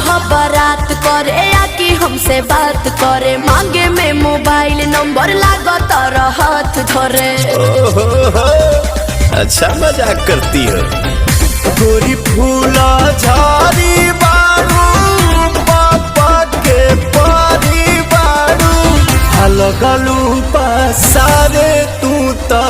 बारात करे या कि हमसे बात करे, मांगे में मोबाइल नंबर लागो तारा हाथ धरे। अच्छा मजाक करती हो। गोरी फूला झाड़ी बारू पापा के पारी बारू, अलगलू पसारे तू तो